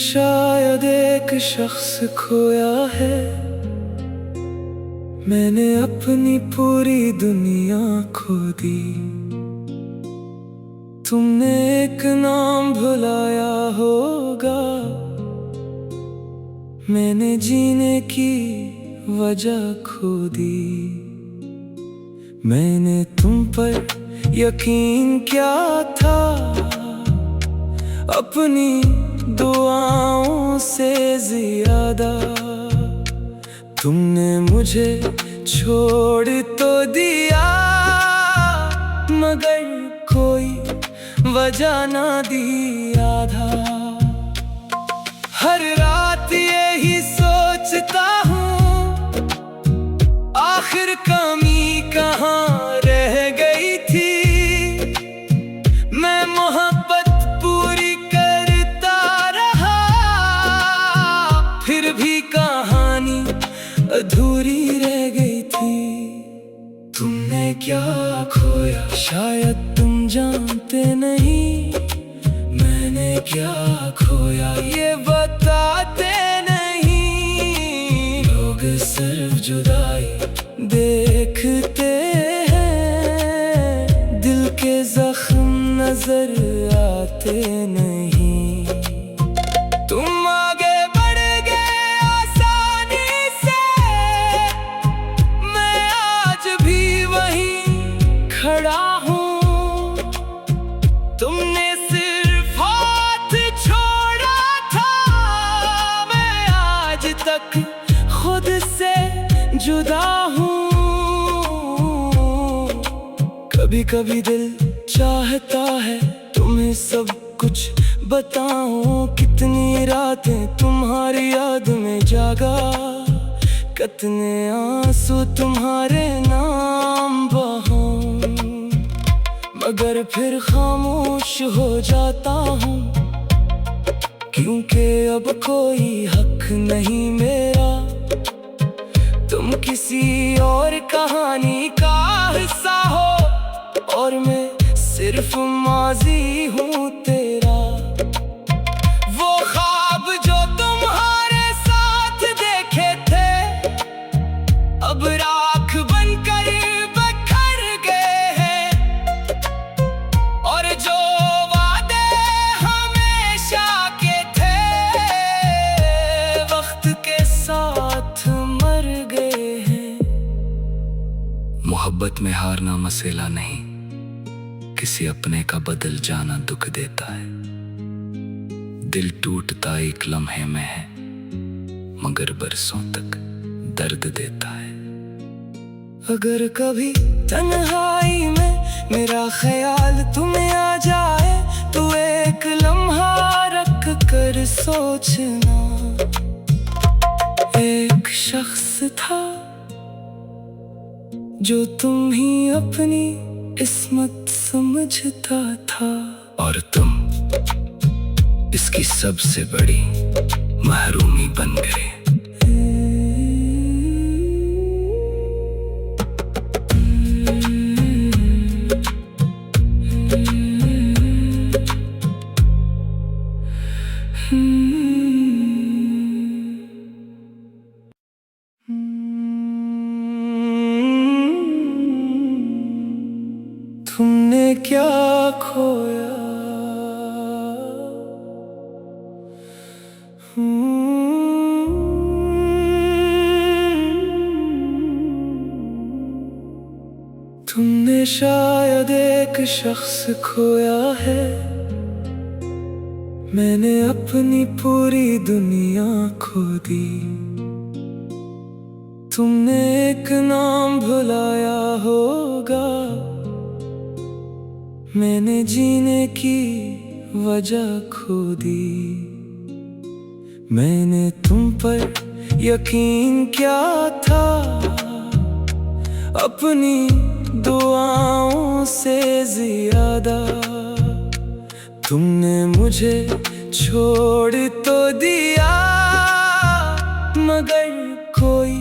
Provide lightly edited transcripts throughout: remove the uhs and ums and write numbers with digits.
शायद एक शख्स खोया है, मैंने अपनी पूरी दुनिया खो दी। तुमने एक नाम भुलाया होगा, मैंने जीने की वजह खो दी। मैंने तुम पर यकीन क्या था, अपनी दुआओं से ज्यादा। तुमने मुझे छोड़ तो दिया, मगर कोई वजह ना दी आधा। हर रात यही सोचता हूँ, आखिर कमी कहाँ रह गई थी। मैं मोहब्बत पूरी करता रहा, फिर भी कहानी अधूरी रह गई थी। तुमने क्या खोया शायद तुम जानते नहीं, मैंने क्या खोया ये बताते नहीं। लोग सिर्फ जुदाई देखते हैं, दिल के जख्म नजर आते नहीं। तुम आगे बढ़ गए आसानी से, मैं आज भी वहीं खड़ा हूँ। तुमने सिर्फ हाथ छोड़ा था, मैं आज तक खुद से जुदा हूँ। कभी कभी दिल चाहता है तुम्हें सब कुछ बताऊं, कितनी रातें तुम्हारी याद में जागा, कितने आंसू तुम्हारे नाम बहाऊं। मगर फिर खामोश हो जाता हूँ, क्योंकि अब कोई हक नहीं मेरा। तुम किसी और कहानी का हिस्सा हो, और मैं सिर्फ माजी हूँ तेरा। वो ख्वाब जो तुम्हारे साथ देखे थे, अब राख बनकर बिखर गए हैं। और जो वादे हमेशा के थे, वक्त के साथ मर गए हैं। मोहब्बत में हारना मसला नहीं, किसी अपने का बदल जाना दुख देता है। दिल टूटता एक लम्हे में है, मगर बरसों तक दर्द देता है। अगर कभी तन्हाई में मेरा ख्याल तुम्हें आ जाए, तो एक लम्हा रख कर सोचना। एक शख्स था जो तुम ही अपनी किस्मत समझता था, और तुम इसकी सबसे बड़ी महरूमी बन गए। तुमने क्या खोया, तुमने शायद एक शख्स खोया है, मैंने अपनी पूरी दुनिया खो दी। तुमने एक नाम भुलाया होगा, मैंने जीने की वजह खो दी। मैंने तुम पर यकीन क्या था, अपनी दुआओं से ज्यादा। तुमने मुझे छोड़ तो दिया, मगर कोई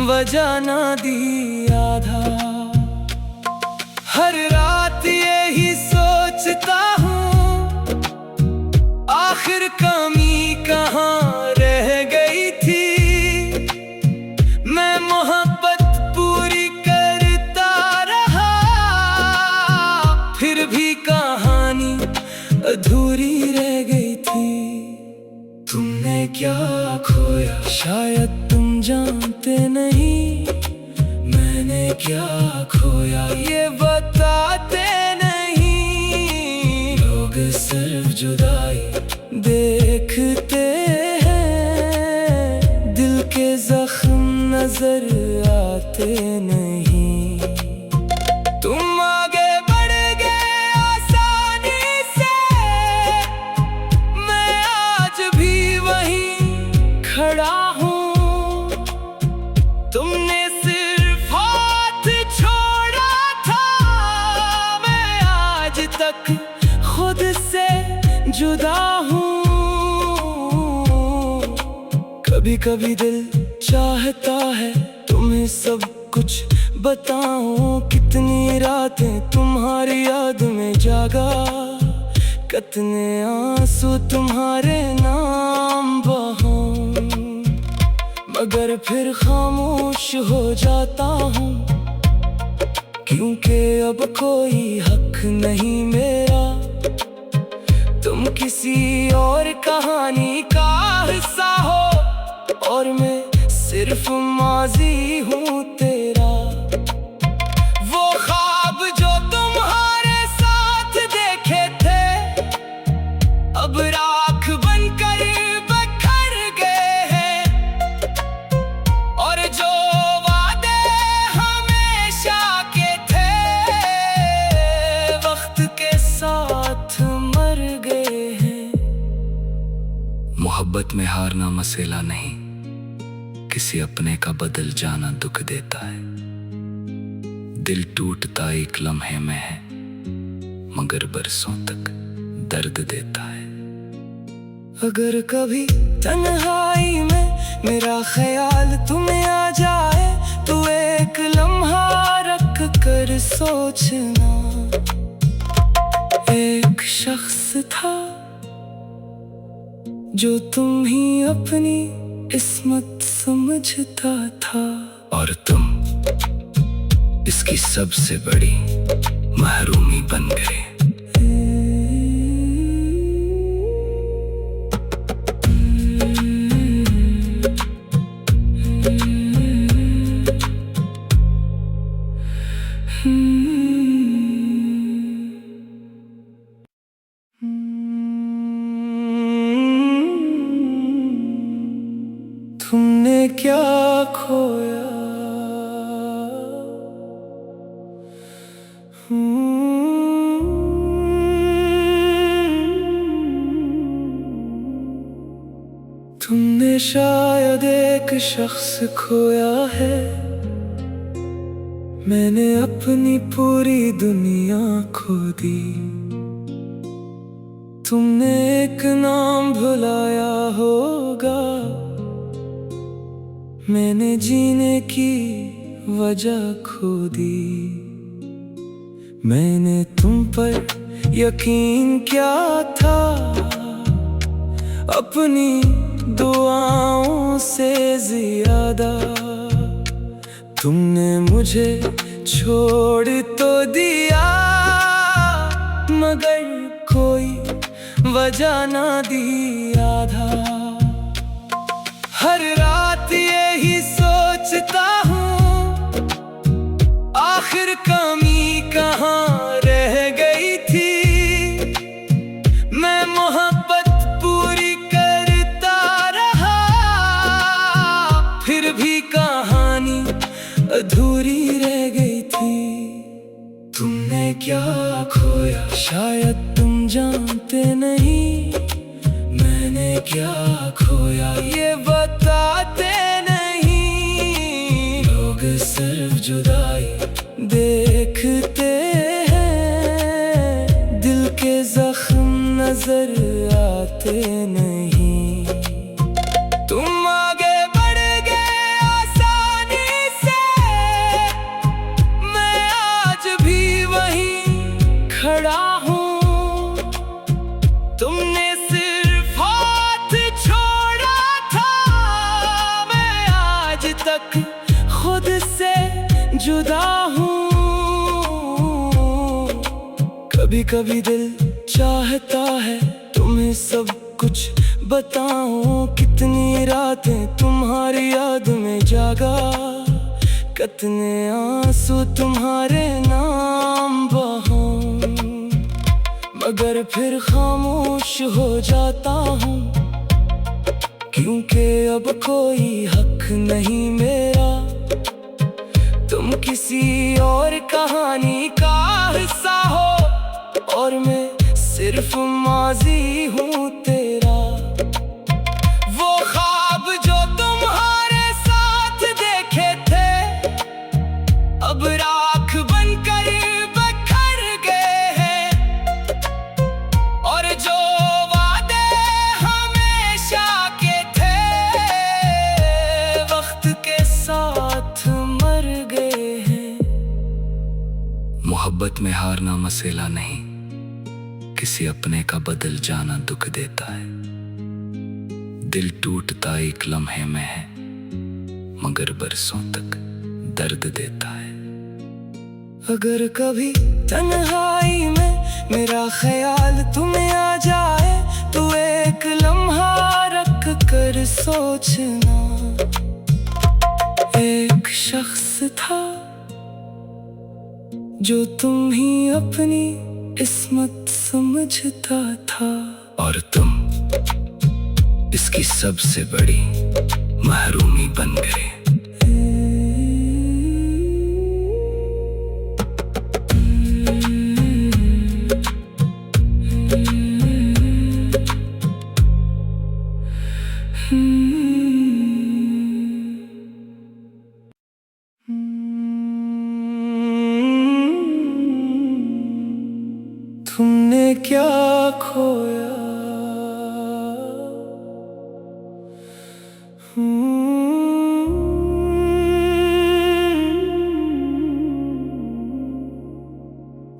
वजह ना दी आधा। हर रात यही सोचता हूँ, आखिर कमी फिर भी कहानी अधूरी रह गई थी। तुमने क्या खोया शायद तुम जानते नहीं मैंने क्या खोया, ये बताते नहीं। लोग सिर्फ जुदाई देखते हैं, दिल के जख्म नजर आते नहीं। तुम आगे बढ़ गए आसानी से, मैं आज भी वहीं खड़ा हूँ। तुमने सिर्फ हाथ छोड़ा था, मैं आज तक खुद से जुदा हूँ। कभी कभी दिल चाहता है तुम्हें सब कुछ बताऊं, कितनी रातें तुम्हारी याद में जागा, कितने आंसू तुम्हारे नाम बहाऊं। मगर फिर खामोश हो जाता हूँ, क्योंकि अब कोई हक नहीं मेरा। तुम किसी और कहानी का हिस्सा हो, और मैं सिर्फ माजी हूँ तेरा। वो ख्वाब जो तुम्हारे साथ देखे थे, अब राख बनकर बिखर गए हैं। और जो वादे हमेशा के थे, वक्त के साथ मर गए हैं। मोहब्बत में हारना मसला नहीं, किसी अपने का बदल जाना दुख देता है। दिल टूटता एक लम्हे में है, मगर बरसों तक दर्द देता है। अगर कभी तन्हाई में मेरा ख्याल तुम्हें आ जाए, तो एक लम्हा रख कर सोचना। एक शख्स था जो तुम ही अपनी किस्मत समझता था, और तुम इसकी सबसे बड़ी महरूमी बन गए। तुमने क्या खोया, तुमने शायद एक शख्स खोया है, मैंने अपनी पूरी दुनिया खो दी। तुमने एक नाम भुलाया होगा, मैंने जीने की वजह खो दी। मैंने तुम पर यकीन क्या था, अपनी दुआओं से ज्यादा। तुमने मुझे छोड़ तो दिया, मगर कोई वजह ना दी आधा। हर रात यही सोचता हूँ, आखिर कमी कहाँ रह गई थी। मैं मोहब्बत पूरी करता रहा, फिर भी कहानी अधूरी रह गई थी। तुमने क्या खोया, शायद तुम जानते नहीं मैंने क्या खोया, ये बताते नहीं। लोग सिर्फ जुदाई देखते हैं, दिल के जख्म नजर आते नहीं। तुम आगे बढ़ गए आसानी से, मैं आज भी वहीं खड़ा हूँ। तुमने सिर्फ हाथ छोड़ा था, मैं आज तक खुद से जुदा हूँ। कभी कभी दिल चाहता है तुम्हें सब कुछ बताऊं, कितनी रातें तुम्हारी याद में जागा, कितने आंसू तुम्हारे नाम बहाऊं, मगर फिर खामोश हो जाता हूँ, क्योंकि अब कोई हक नहीं मेरा, तुम किसी और कहानी का हिस्सा हो और मैं सिर्फ माजी हूँ तेरा। वो ख्वाब जो तुम्हारे साथ देखे थे अब राख बनकर बिखर गए हैं, और जो वादे हमेशा के थे वक्त के साथ मर गए हैं। मोहब्बत में हारना मसला नहीं, किसी अपने का बदल जाना दुख देता है। दिल टूटता एक लम्हे में है, मगर बरसों तक दर्द देता है। अगर कभी तन्हाई में मेरा ख्याल तुम्हें आ जाए तो एक लम्हा रख कर सोचना, एक शख्स था जो तुम ही अपनी किस्मत समझता था, और तुम इसकी सबसे बड़ी महरूमी बन गए। तुमने क्या खोया,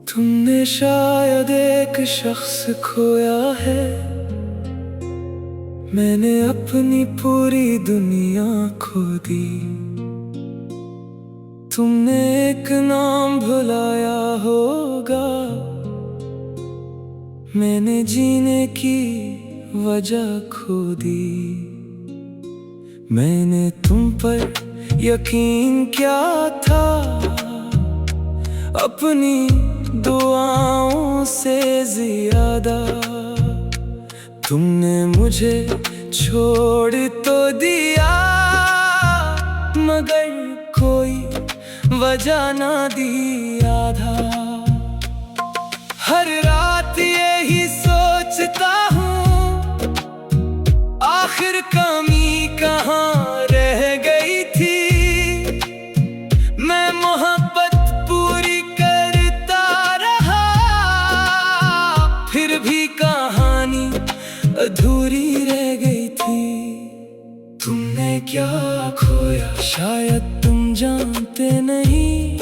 तुमने शायद एक शख्स खोया है, मैंने अपनी पूरी दुनिया खो दी। तुमने एक नाम भुलाया होगा, मैंने जीने की वजह खो दी। मैंने तुम पर यकीन क्या था, अपनी दुआओं से ज्यादा। तुमने मुझे छोड़ तो दिया, मगर कोई वजह ना दी आधा। हर रात यही सोचता हूँ, आखिर कमी कहाँ रह गई थी। मैं मोहब्बत पूरी करता रहा, फिर भी कहानी अधूरी रह गई थी। तुमने क्या खोया शायद तुम जानते नहीं,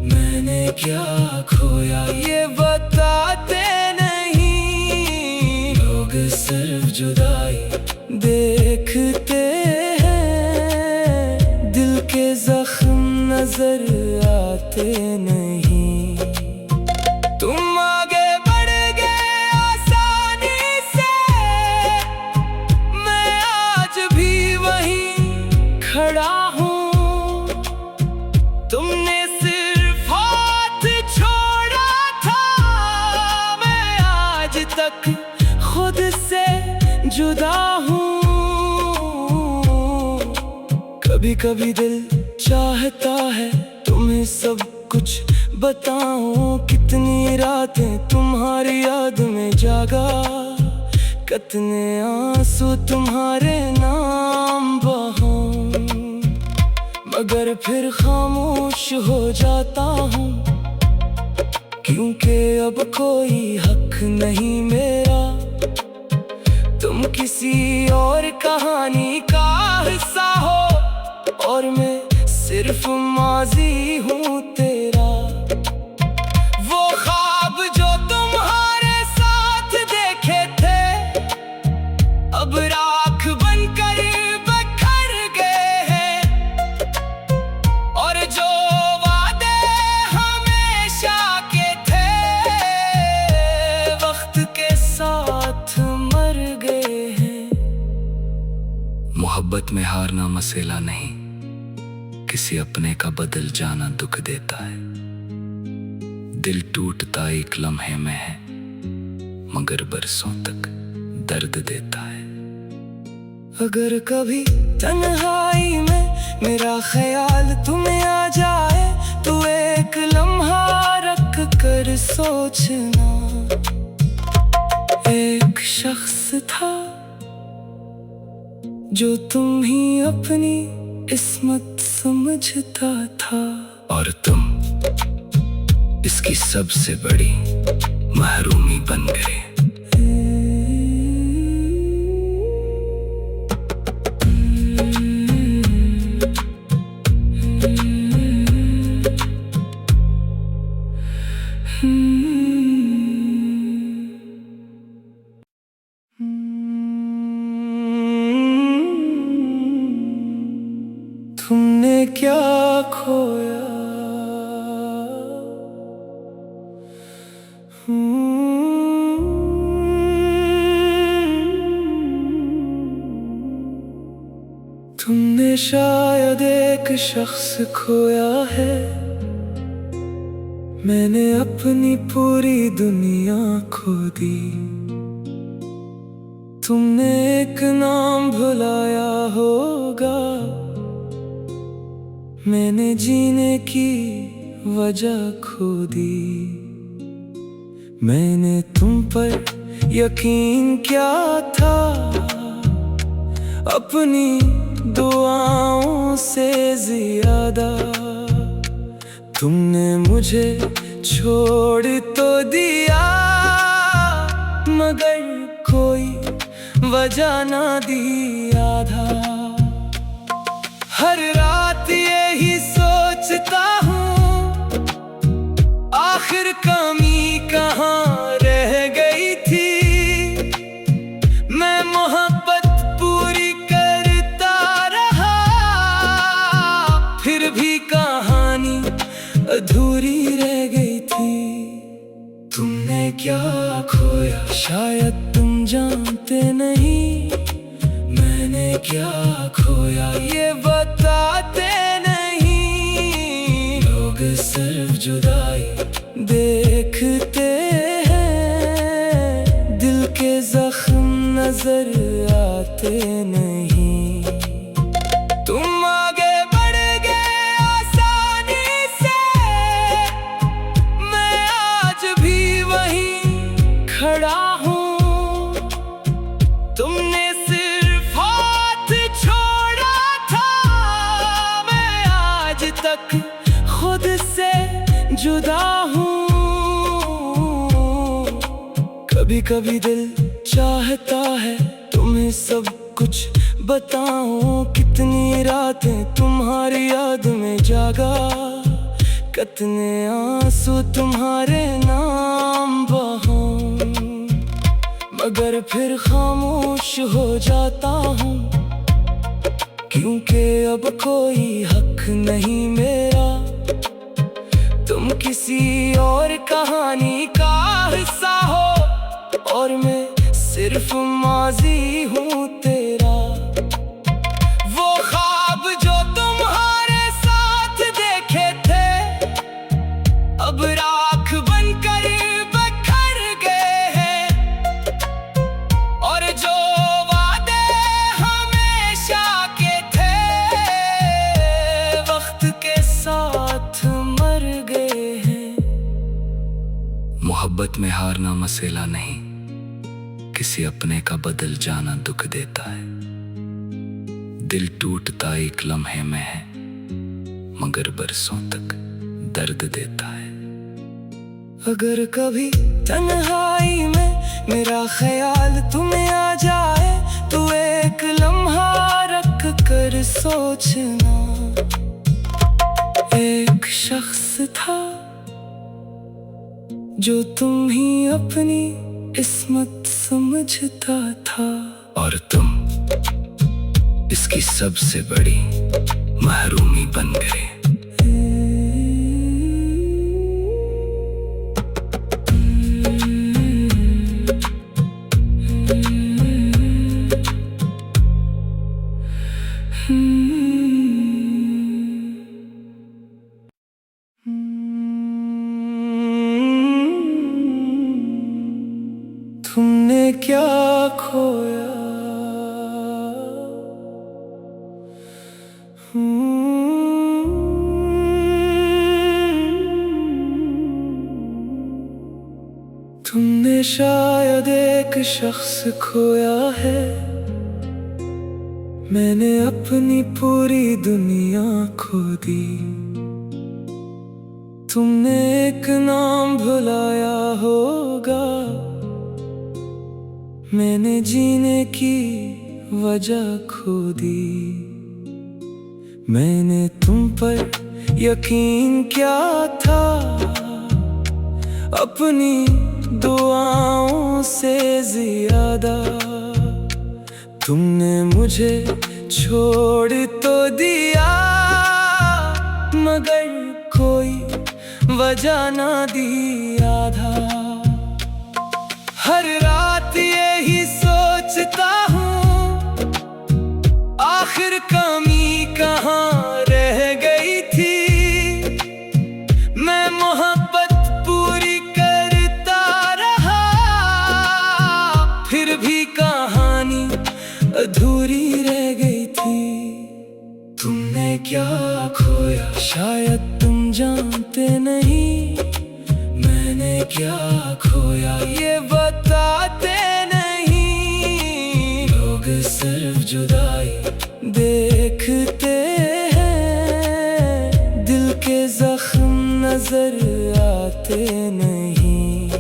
मैंने क्या खोया ये बताते नहीं। लोग सिर्फ जुदाई देखते हैं, दिल के जख्म नजर आते नहीं। तुम आगे बढ़ गए आसानी से, मैं आज भी वहीं खड़ा हूँ। तुमने सिर्फ हाथ छोड़ा था, मैं आज तक खुद से जुदा हूँ। कभी कभी दिल चाहता है तुम्हें सब कुछ बताऊं, कितनी रातें तुम्हारी याद में जागा, कितने आंसू तुम्हारे नाम बहाऊं, मगर फिर खामोश हो जाता हूँ, क्योंकि अब कोई हक नहीं मेरा, तुम किसी और कहानी का हिस्सा हो और मैं सिर्फ माजी हूँ तेरा। वो ख्वाब जो तुम्हारे साथ देखे थे अब राख बनकर बिखर गए हैं, और जो वादे हमेशा के थे मोहब्बत में हारना मसला नहीं, किसी अपने का बदल जाना दुख देता है। दिल टूटता एक लम्हे में है, मगर बरसों तक दर्द देता है। अगर कभी तन्हाई में मेरा ख्याल तुम्हें आ जाए, तो एक लम्हा रख कर सोचना, एक शख्स था जो तुम ही अपनी इस्मत समझता था, और तुम इसकी सबसे बड़ी महरूमी बन गए। तुमने क्या खोया, तुमने शायद एक शख्स खोया है, मैंने अपनी पूरी दुनिया खो दी। तुमने एक नाम भुलाया होगा, मैंने जीने की वजह खो दी। मैंने तुम पर यकीन किया था, अपनी दुआओं से ज्यादा। तुमने मुझे छोड़ तो दिया, मगर कोई वजह ना दी आधा। हर रात यही सोचता हूँ, आखिर कमी कहाँ रह गई थी। मैं मोहब्बत पूरी करता रहा, फिर भी कहानी अधूरी रह गई थी। तुमने क्या खोया, शायद तुम जानते नहीं मैंने क्या खोया, ये बताते नहीं। लोग सिर्फ जुदाई देखते हैं, दिल के जख्म नजर आते नहीं। तुम आगे बढ़ गए आसानी से, मैं आज भी वहीं खड़ा हूँ। तुमने सिर्फ हाथ छोड़ा था, मैं आज तक खुद से जुदा हूँ। कभी कभी दिल चाहता है तुम्हें सब कुछ बताऊं, कितनी रातें तुम्हारी याद में जागा, कितने आंसू तुम्हारे नाम बहाऊं। मगर फिर खामोश हो जाता हूँ, क्योंकि अब कोई हक नहीं मेरा। तुम किसी और कहानी का हिस्सा हो, और मैं सिर्फ माजी हूँ तेरा। वो ख्वाब जो तुम्हारे साथ देखे थे, अब राख बनकर बिखर गए हैं, और जो वादे हमेशा के थे, वक्त के साथ मर गए हैं। मोहब्बत में हारना मसला नहीं, किसी अपने का बदल जाना दुख देता है। दिल टूटता एक लम्हे में है, मगर बरसों तक दर्द देता है। अगर कभी तन्हाई में मेरा ख्याल तुम्हें आ जाए, तो एक लम्हा रख कर सोचना, एक शख्स था जो तुम ही अपनी इस्मत समझता था, और तुम इसकी सबसे बड़ी महरूमी बन गए। खोया। तुमने शायद एक शख्स खोया है, मैंने अपनी पूरी दुनिया खो दी। तुमने एक नाम भुलाया होगा, मैंने जीने की वजह खो दी। मैंने तुम पर यकीन किया था, अपनी दुआओं से ज्यादा। तुमने मुझे छोड़ तो दिया, मगर कोई वजह ना दी आधा। हर रात यही सोचता हूँ, आखिर कमी कहाँ रह गई थी। मैं मोहब्बत पूरी करता रहा, फिर भी कहानी अधूरी रह गई थी। तुमने क्या खोया शायद तुम जानते नहीं, मैंने क्या खोया ये बताते नहीं। लोग सिर्फ जुदाई देखते हैं, दिल के जख्म नजर आते नहीं।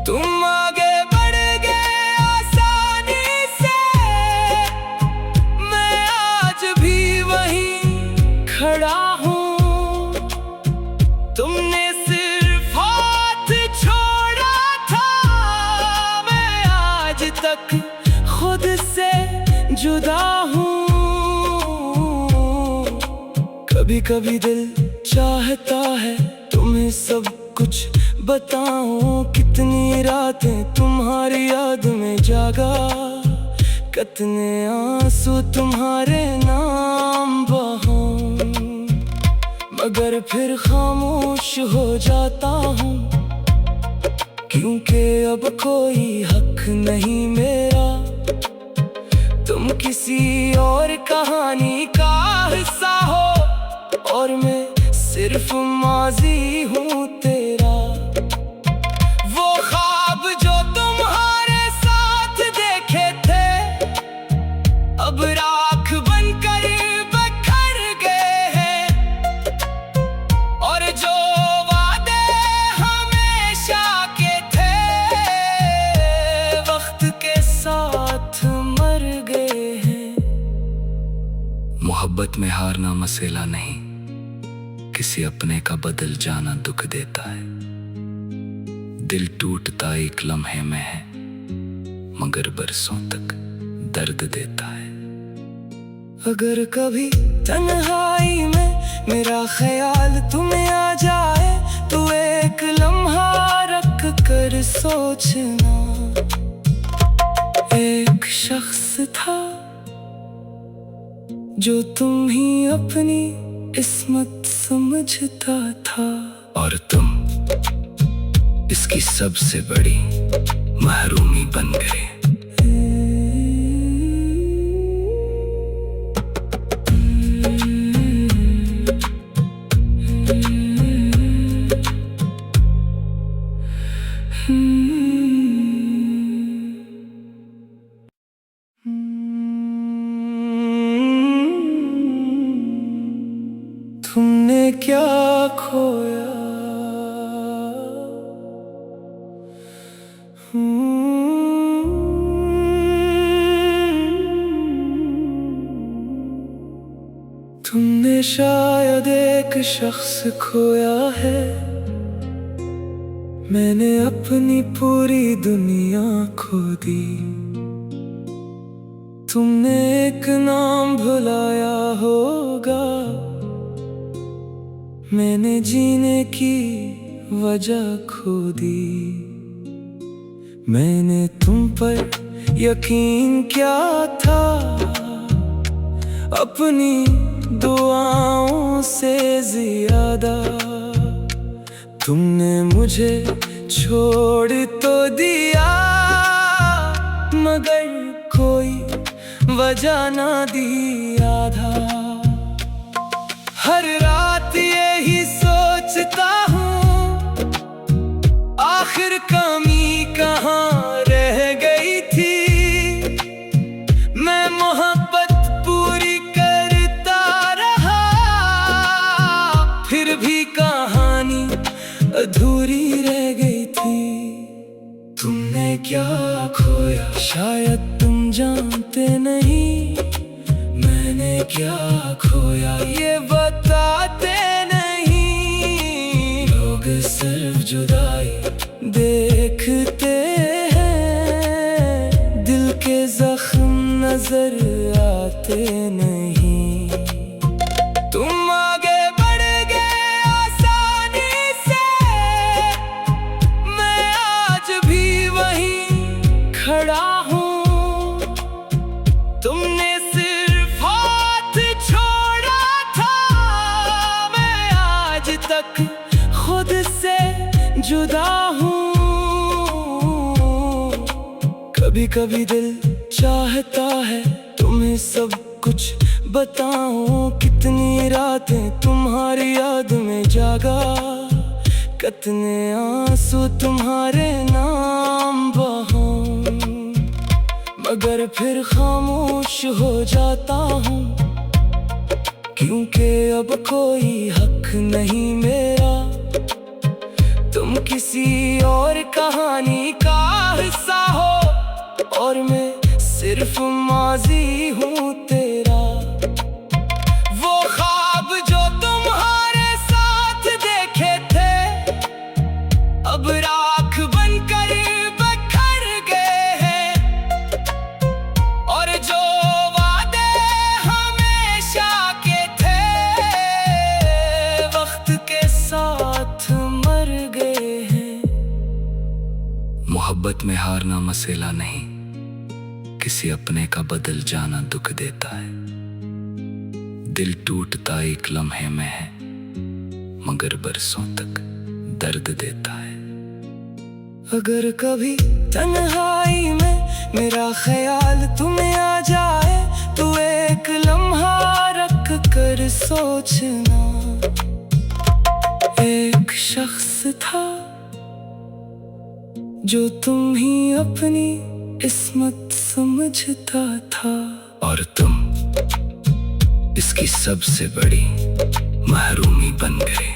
तुम आगे बढ़ गए आसानी से, मैं आज भी वहीं खड़ा हूँ। तुमने सिर्फ हाथ छोड़ा था, मैं आज तक खुद से जुदा हूँ। कभी कभी दिल चाहता है तुम्हें सब कुछ बताऊं, कितनी रातें तुम्हारी याद में जागा, कितने आंसू तुम्हारे नाम बहाऊं। मगर फिर खामोश हो जाता हूँ, क्योंकि अब कोई हक नहीं मेरा। तुम किसी और कहानी का हिस्सा हो, और मैं सिर्फ माजी हूँ तेरा। वो ख्वाब जो तुम्हारे साथ देखे थे, अब राख बनकर बिखर गए हैं। और जो वादे हमेशा के थे, वक्त के साथ मर गए हैं। मोहब्बत में हारना मसला नहीं, किसी अपने का बदल जाना दुख देता है। दिल टूटता एक लम्हे में है, मगर बरसों तक दर्द देता है। अगर कभी तन्हाई में मेरा ख्याल तुम्हें आ जाए, तो एक लम्हा रख कर सोचना। एक शख्स था जो तुम ही अपनी किस्मत समझता था, और तुम इसकी सबसे बड़ी महरूमी बन गए। तुमने क्या खोया। तुमने शायद एक शख्स खोया है, मैंने अपनी पूरी दुनिया खो दी। तुमने एक नाम भुलाया होगा, मैंने जीने की वजह खो दी। मैंने तुम पर यकीन किया था, अपनी दुआओं से ज्यादा। तुमने मुझे छोड़ तो दिया, वजह ना दी आधा। हर रात यही सोचता हूँ, आखिर कमी कहाँ रह गई थी। मैं मोहब्बत पूरी करता रहा, फिर भी कहानी अधूरी रह गई थी। तुमने क्या खोया शायद तुम जानते नहीं, मैंने क्या खोया ये बताते नहीं। लोग सिर्फ जुदाई देखते हैं, दिल के जख्म नजर आते नहीं। तुम आगे बढ़ गए आसानी से, मैं आज भी वहीं खड़ा हूँ। तुमने सिर्फ हाथ छोड़ा था, मैं आज तक खुद से जुदा हूँ। कभी कभी दिल चाहता है तुम्हें सब कुछ बताऊं, कितनी रातें तुम्हारी याद में जागा, कितने आंसू तुम्हारे नाम बहाऊं। मगर फिर खामोश हो जाता हूँ, क्योंकि अब कोई हक नहीं मेरा। तुम किसी और कहानी का हिस्सा हो, और मैं सिर्फ माजी हूँ तेरा। वो ख्वाब जो तुम्हारे साथ देखे थे, अब राख बनकर बिखर गए हैं। और जो वादे हमेशा के थे, वक्त के साथ मर गए हैं। मोहब्बत में हारना मसला नहीं, किसी अपने का बदल जाना दुख देता है। दिल टूटता एक लम्हे में है, मगर बरसों तक दर्द देता है। अगर कभी तन्हाई में मेरा ख्याल तुम्हें आ जाए, तो एक लम्हा रख कर सोचना। एक शख्स था जो तुम ही अपनी किस्मत समझता था, और तुम इसकी सबसे बड़ी महरूमी बन गए।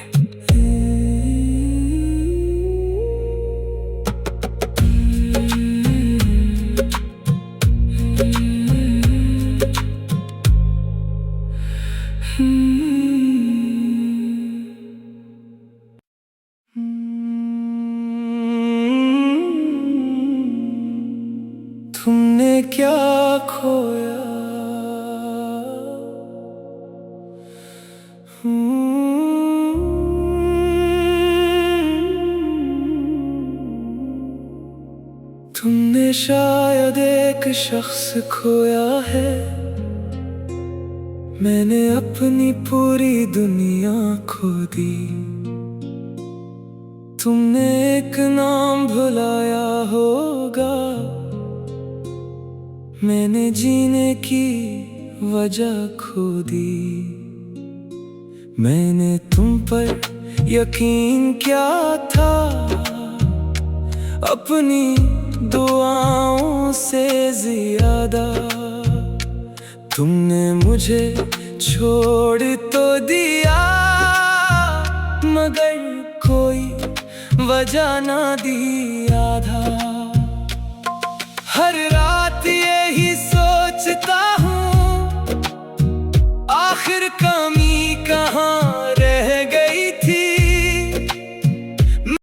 तुमने क्या खोया, तुमने शायद एक शख्स खोया है, मैंने अपनी पूरी दुनिया खो दी। तुमने एक नाम भुलाया होगा, मैंने जीने की वजह खो दी। मैंने तुम पर यकीन किया था, अपनी दुआओं से ज्यादा। तुमने मुझे छोड़ तो दिया, मगर कोई वजह ना दी आधा।